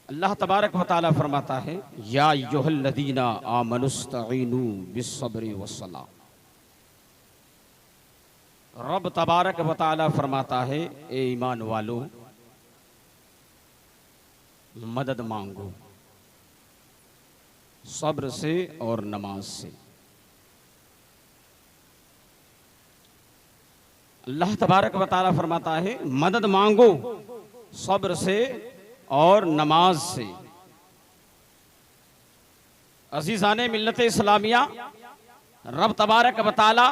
अल्लाह तबारक व तआला फरमाता है, या अय्युहल्लज़ीना आमनुस्तईनु बिस्सब्रि वस्सलाह। रब तबारक व तआला फरमाता है, ए ईमान वालों, मदद मांगो सब्र से और नमाज से। अल्लाह तबारक व तआला फरमाता है, मदद मांगो सब्र से और नमाज से। अज़ीज़ाने मिल्लत इस्लामिया, रब तबारक व तआला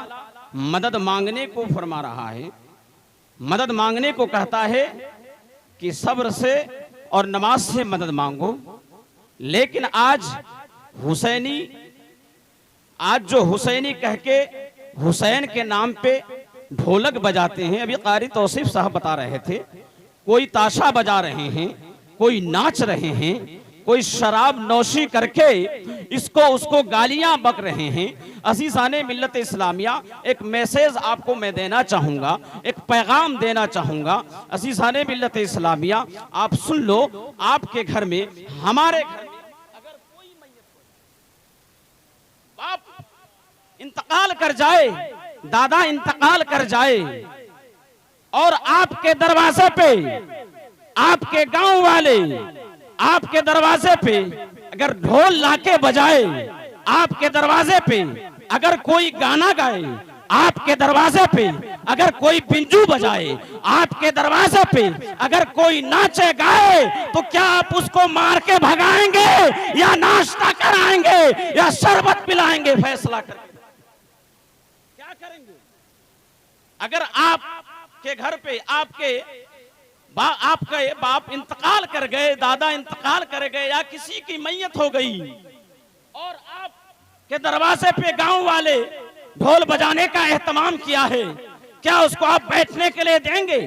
मदद मांगने को फरमा रहा है, मदद मांगने को कहता है कि सब्र से और नमाज से मदद मांगो। लेकिन आज जो हुसैनी कह के हुसैन के नाम पे ढोलक बजाते हैं, अभी कारी तौसीफ साहब बता रहे थे, कोई ताशा बजा रहे हैं, कोई नाच रहे हैं, कोई शराब नौशी करके इसको उसको गालियां बक रहे हैं। अज़ीज़ाने मिल्लत इस्लामिया, एक मैसेज आपको मैं देना चाहूँगा, एक पैगाम देना चाहूँगा। अज़ीज़ाने मिल्लत इस्लामिया, आप सुन लो, आपके घर में, हमारे घर में अगर कोई मैयत हो, बाप इंतकाल कर जाए, दादा इंतकाल कर जाए, और आपके दरवाजे पे, आपके गांव वाले आपके दरवाजे पे अगर ढोल लाके बजाए, आपके दरवाजे पे अगर कोई गाना गाए, आपके दरवाजे पे अगर कोई बिंजू बजाए, आपके दरवाजे पे अगर कोई नाचे गाए, तो क्या आप उसको मार के भगाएंगे या नाश्ता कराएंगे या शरबत पिलाएंगे? फैसला करके क्या करेंगे? अगर आपके घर पे आपके बाप इंतकाल कर गए, दादा इंतकाल कर गए, या किसी की मैयत हो गई और आपके दरवाजे पे गांव वाले ढोल बजाने का एहतमाम किया है, क्या उसको आप बैठने के लिए देंगे?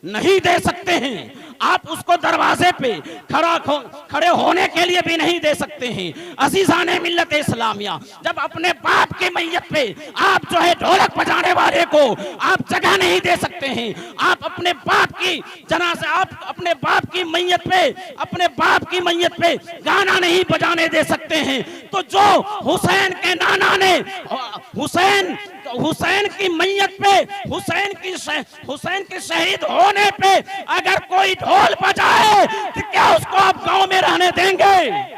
नहीं दे सकते हैं। आप उसको दरवाजे पे खड़े होने के लिए भी नहीं दे सकते हैं। अज़ीज़ाने मिल्लत इस्लामिया, जब अपने बाप की मैयत पे आप जो है ढोलक बजाने वाले को आप जगह नहीं दे सकते हैं, आप अपने बाप की जनाज़े, आप अपने बाप की मैयत पे, अपने बाप की मैयत पे गाना नहीं बजाने दे सकते हैं, तो जो हुसैन के नाना ने हुसैन की मैयत पे, हुसैन के शहीद होने पे अगर कोई ढोल बजाए, तो क्या उसको आप गांव में रहने देंगे?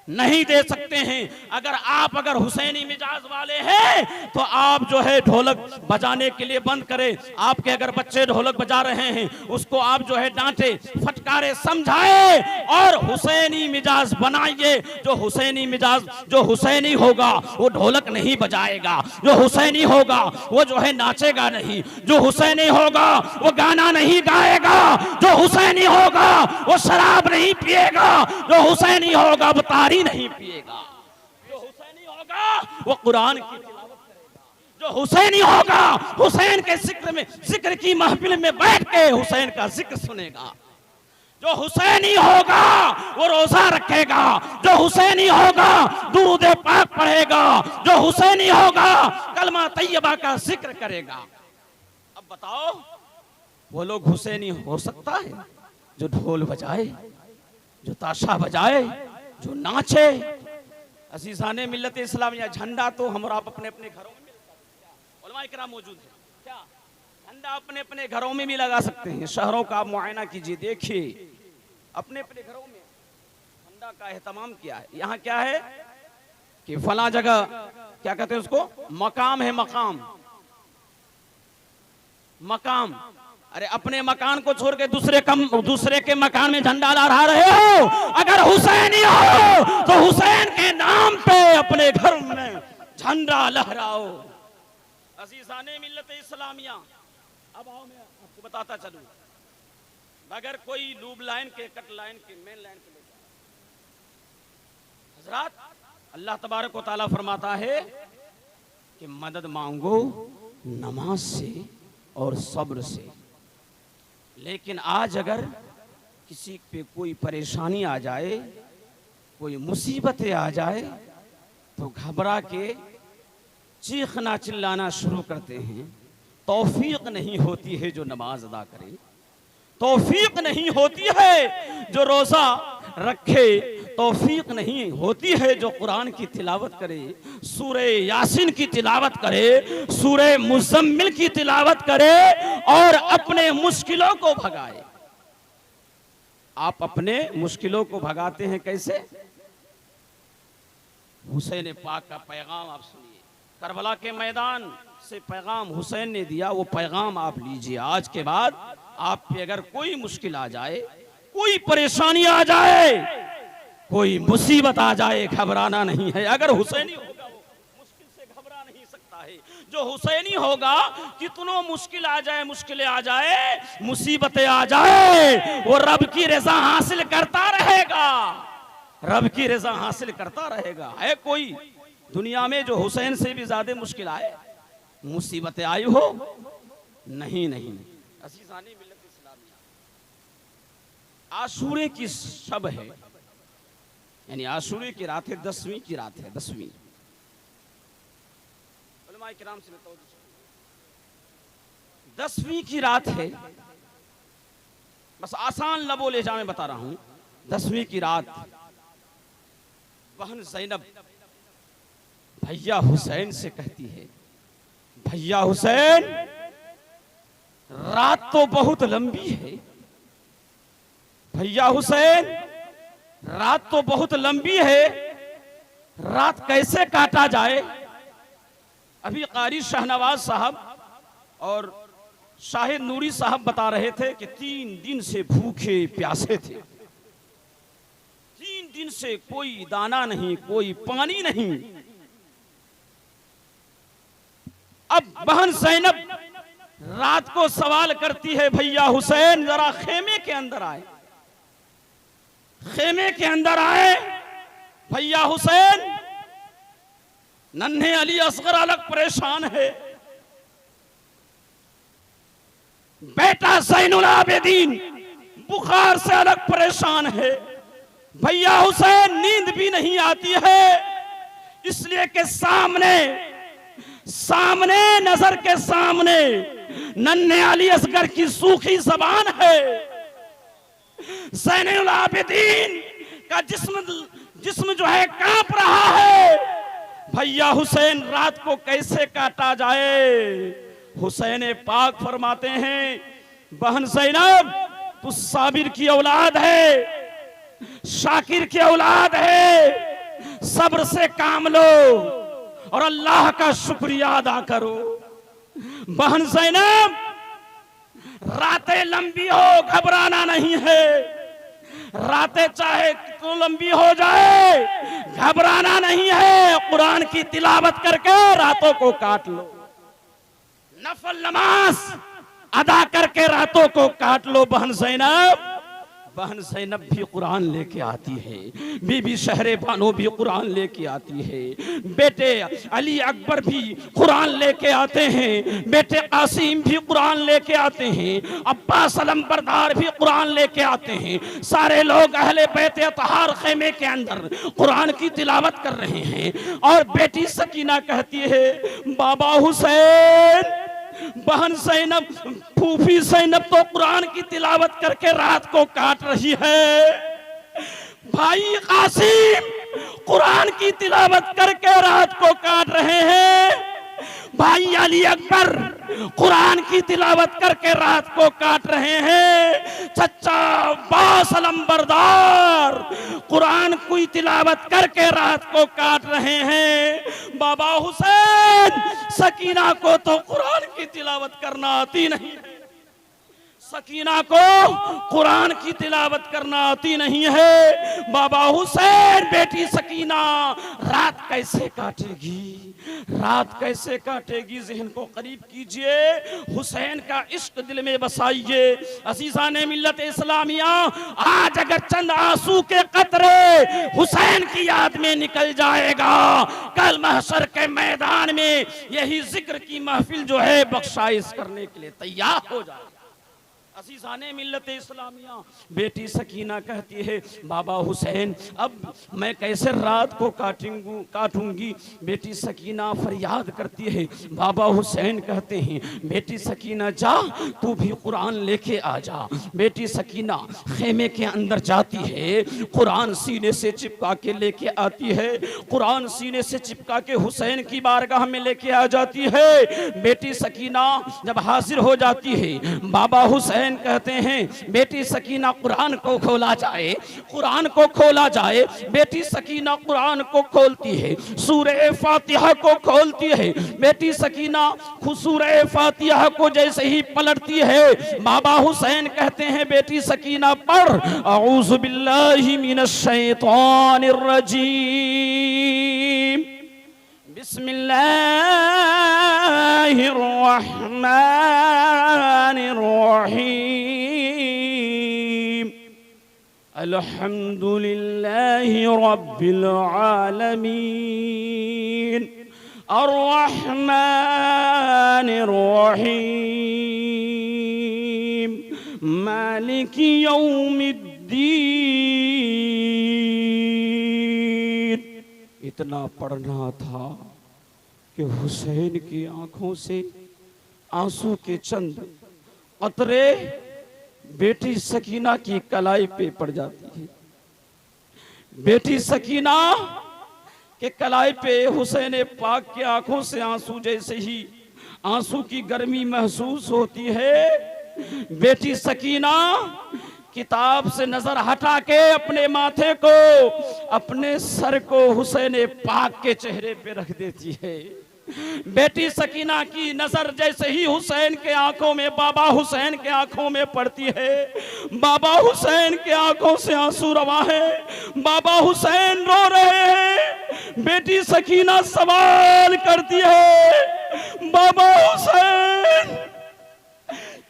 नहीं दे सकते हैं। अगर हुसैनी मिजाज वाले हैं तो आप जो है ढोलक बजाने के लिए बंद करें। आपके अगर बच्चे ढोलक बजा रहे हैं, उसको आप जो है डांटे, फटकारे, समझाए और हुसैनी मिजाज बनाइए। जो हुसैनी होगा वो ढोलक नहीं बजाएगा, जो हुसैनी होगा वो जो है नाचेगा नहीं, जो हुसैनी होगा वो गाना नहीं गाएगा, जो हुसैनी होगा वो शराब नहीं पिएगा, जो हुसैनी होगा वो तारी नहीं पिएगा, जो हुसैनी होगा वो कुरान की तिलावत करेगा, जो हुसैनी होगा हुसैन के जिक्र की महफिल में बैठ के हुसैन का जिक्र सुनेगा, जो हुसैनी होगा वो रोजा रखेगा, जो हुसैनी होगा दुरूद पाक पढ़ेगा, जो हुसैनी होगा कलमा तैयबा का जिक्र करेगा। अब बताओ, वो लोग हुसैनी हो सकता है जो ढोल बजाए, जो ताशा बजाए, जो नाचे? अज़ीज़ाने मिल्लत इस्लामिया, झंडा तो हम और आप अपने अपने घरों में मिलता है, उलमा इकराम मौजूद है, क्या झंडा अपने अपने घरों में भी लगा सकते हैं? शहरों का आप मुआयना कीजिए, देखिए अपने अपने घरों में झंडा का एहतमाम किया है। यहाँ क्या है कि फला जगह, क्या कहते हैं उसको, मकाम है, मकाम। अरे अपने मकान को छोड़ के दूसरे के मकान में झंडा लहरा रहे हो। अगर हुसैनी हो तो हुसैन के नाम पे अपने घर में झंडा लहराओ। अज़ीज़ाने मिल्लत इस्लामिया, अब आओ मैं आपको बताता चलूं, अगर कोई लूब लाइन के, कट लाइन के, मेन लाइन के हजरात, अल्लाह तबारक व तआला फरमाता है कि मदद मांगो नमाज से और सब्र से। लेकिन आज अगर किसी पे कोई परेशानी आ जाए, कोई मुसीबतें आ जाए, तो घबरा के चीखना चिल्लाना शुरू करते हैं। तौफीक नहीं होती है जो नमाज अदा करे, तौफीक नहीं होती है जो रोजा रखे, तौफीक नहीं होती है जो कुरान की तिलावत करे, सूरे यासीन की तिलावत करे, सूरे मुज़म्मिल की तिलावत करे और अपने मुश्किलों को भगाए। आप अपने मुश्किलों को भगाते हैं कैसे? हुसैन पाक का पैगाम आप सुनिए, करबला के मैदान से पैगाम हुसैन ने दिया, वो पैगाम आप लीजिए। आज के बाद आप पे अगर कोई मुश्किल आ जाए, कोई परेशानी आ जाए, कोई मुसीबत आ जाए, घबराना नहीं है। अगर हुसैनी होगा वो मुश्किल से घबरा नहीं सकता है। जो हुसैनी होगा, कितनों मुश्किल आ जाए, मुश्किलें आ जाए, मुसीबतें आ जाए, वो रब की रज़ा हासिल करता रहेगा, रब की रज़ा हासिल करता रहेगा। है कोई दुनिया में जो हुसैन से भी ज्यादा मुश्किल आए, मुसीबतें आई हो? नहीं नहीं। अज़ीज़ाने मिल्लत इस्लामिया, आशूरे की शब है, यानी आशूरे की रात है, 10वीं की रात है, 10वीं। उलमाए किराम से 10वीं की रात है, बस आसान लबो ले जा मैं बता रहा हूं। 10वीं की रात बहन ज़ैनब भैया हुसैन से कहती है, भैया हुसैन, रात तो बहुत लंबी है। भैया हुसैन, रात तो बहुत लंबी है, रात कैसे काटा जाए? अभी कारी शाहनवाज साहब और शाहिद नूरी साहब बता रहे थे कि 3 दिन से भूखे प्यासे थे, 3 दिन से कोई दाना नहीं, कोई पानी नहीं। अब बहन ज़ैनब रात को सवाल करती है, भैया हुसैन जरा खेमे के अंदर आए, खेमे के अंदर आए। भैया हुसैन, नन्हे अली असगर अलग परेशान है, बेटा ज़ैनुल आबिदीन बुखार से अलग परेशान है। भैया हुसैन नींद भी नहीं आती है, इसलिए कि सामने नजर के सामने नन्हे अली असगर की सूखी जबान है, ज़ैनुल आबिदीन का जिस्म जो है कांप रहा है। भैया हुसैन, रात को कैसे काटा जाए? हुसैन पाक फरमाते हैं, बहन ज़ैनब, तू साबिर की औलाद है, शाकिर की औलाद है, सब्र से काम लो और अल्लाह का शुक्रिया अदा करो। बहन ज़ैनब, रातें लंबी हो, घबराना नहीं है, रातें चाहे कितनी लंबी हो जाए, घबराना नहीं है। कुरान की तिलावत करके रातों को काट लो, नफल नमाज अदा करके रातों को काट लो। बहन ज़ैनब, बहन ज़ैनब भी कुरान लेके आती है, बीबी शहरे बानो भी कुरान लेके आती है, बेटे अली अकबर भी कुरान लेके आते हैं, बेटे कासिम भी कुरान लेके आते हैं, अब्बास अलमबरदार भी कुरान लेके आते हैं। सारे लोग अहले बैत अतहार खेमे के अंदर कुरान की तिलावत कर रहे हैं और बेटी सकीना कहती है, बाबा हुसैन, बहन ज़ैनब, फूफी ज़ैनब तो कुरान की तिलावत करके रात को काट रही है, भाई कासिम कुरान की तिलावत करके रात को काट रहे हैं, भाई अली अकबर कुरान की तिलावत करके रात को काट रहे हैं, चचा अब्बास अलमबरदार कुरान की तिलावत करके रात को काट रहे हैं। बाबा हुसैन, सकीना को तो कुरान की तिलावत करना आती नहीं है, सकीना को कुरान की तिलावत करना आती नहीं है। बाबा हुसैन, बेटी सकीना रात कैसे काटेगी, रात कैसे काटेगी? ज़हन को करीब कीजिए, हुसैन का इश्क दिल में बसाइए। अज़ीज़ाने मिल्लत इस्लामिया, आज अगर चंद आंसू के कतरे हुसैन की याद में निकल जाएगा, कल महशर के मैदान में यही जिक्र की महफिल जो है बख्शाइश करने के लिए तैयार हो जाएगी। अज़ीज़ाने मिल्लत इस्लामिया, बेटी सकीना कहती है बाबा हुसैन अब मैं कैसे रात को काटूंगी। बेटी सकीना फरियाद करती है। बाबा हुसैन कहते हैं बेटी सकीना जा, तू भी कुरान लेके आ जा। बेटी सकीना खेमे के अंदर जाती है, कुरान सीने से चिपका के लेके आती है। कुरान सीने से चिपका के हुसैन की बारगाह में लेके आ जाती है। बेटी सकीना जब हाजिर हो जाती है, बाबा हुसैन कहते हैं बेटी सकीना कुरान को खोला जाए, कुरान को खोला जाए। बेटी सकीना कुरान को खोलती है, सूरह फातिहा को खोलती है। बेटी सकीना सूरह फातिहा को जैसे ही पलटती है, बाबा हुसैन कहते हैं बेटी सकीना पढ़ औज़ु बिल्लाहि मिनश शैतानिर रजीम, बिस्मिल्लाहिर रहमानिर रहीम, अल्हम्दुलिल्लाहि रब्बिल आलमीन, अर्रहमानिर रहीम, मालिकी यौमिद्दीन। इतना पढ़ना था कि हुसैन की आंखों से आंसू के चंद कतरे बेटी सकीना की कलाई पे पड़ जाती है। बेटी सकीना के कलाई पे हुसैन पाक के आंखों से आंसू जैसे ही आंसू की गर्मी महसूस होती है, बेटी सकीना किताब से नजर हटा के अपने माथे को, अपने सर को हुसैन पाक के चेहरे पे रख देती है। बेटी सकीना की नजर जैसे ही हुसैन के आंखों में, बाबा हुसैन के आंखों में पड़ती है, बाबा हुसैन के आंखों से आंसू रवा है, बाबा हुसैन रो रहे हैं। बेटी सकीना सवाल करती है बाबा हुसैन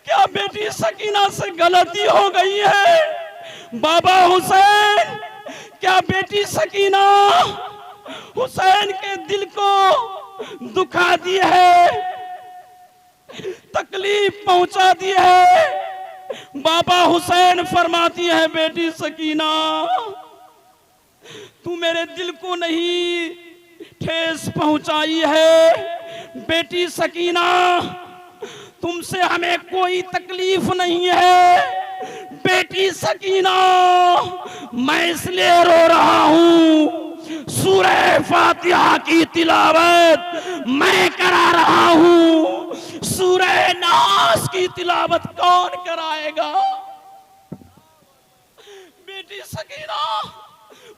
क्या बेटी सकीना से गलती हो गई है? बाबा हुसैन क्या बेटी सकीना हुसैन के दिल को दुखा दी है, तकलीफ पहुंचा दी है? बाबा हुसैन फरमाती है बेटी सकीना तू मेरे दिल को नहीं ठेस पहुंचाई है। बेटी सकीना तुमसे हमें कोई तकलीफ नहीं है। बेटी सकीना मैं इसलिए रो रहा हूं, सूरह फातिहा की तिलावत मैं करा रहा हूं, सूरह नास की तिलावत कौन कराएगा? बेटी सकीना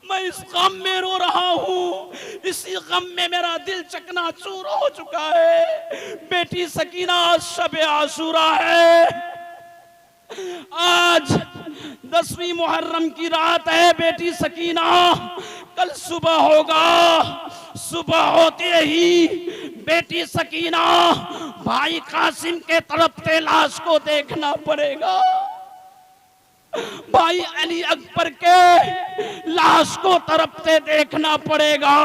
मैं इस गम में रो रहा हूँ, इसी गम में मेरा दिल चकनाचूर हो चुका है। बेटी सकीना शब आशूरा है, आज 10वीं मुहर्रम की रात है। बेटी सकीना कल सुबह होगा, सुबह होते ही बेटी सकीना भाई कासिम के तड़पते लाश को देखना पड़ेगा, भाई अली अकबर के लाश को तड़पते देखना पड़ेगा,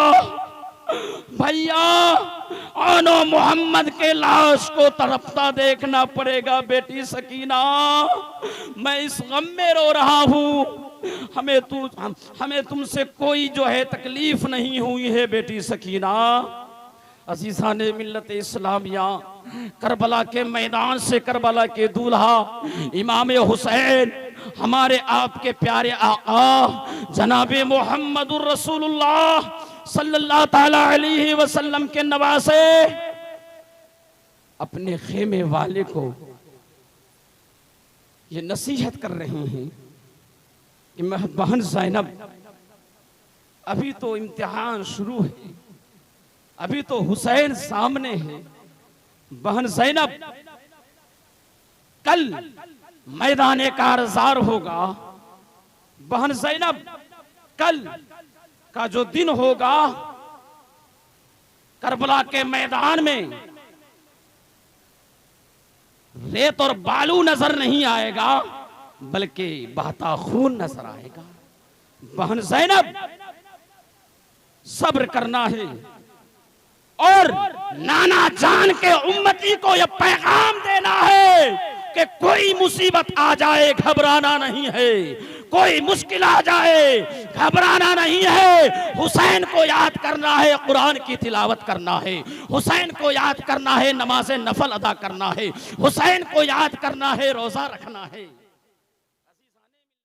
भैया आनो मोहम्मद के लाश को तड़पता देखना पड़ेगा। बेटी सकीना मैं इस गम में रो रहा हूँ, हमें तुमसे कोई जो है तकलीफ नहीं हुई है। बेटी सकीना अज़ीज़ाने मिल्लत इस्लामिया, करबला के मैदान से करबला के दूल्हा इमाम हुसैन हमारे आपके प्यारे आका जनाबे मोहम्मदुर रसूलुल्लाह सल्लल्लाहु ताला अलैहि वसल्लम के नवासे अपने खेमे वाले को ये नसीहत कर रहे हैं कि बहन ज़ैनब अभी तो इम्तिहान शुरू है, अभी तो हुसैन सामने है। बहन ज़ैनब कल मैदाने कारज़ार होगा, बहन ज़ैनब कल का जो दिन होगा करबला के मैदान में रेत और बालू नजर नहीं आएगा बल्कि बहता खून नजर आएगा। बहन ज़ैनब सब्र करना है और नाना जान के उम्मती को यह पैगाम देना है कि कोई मुसीबत आ जाए घबराना नहीं है, कोई मुश्किल आ जाए घबराना नहीं है। हुसैन को याद करना है, कुरान की तिलावत करना है, हुसैन को याद करना है, नमाज़े नफल अदा करना है, हुसैन को याद करना है, रोजा रखना है।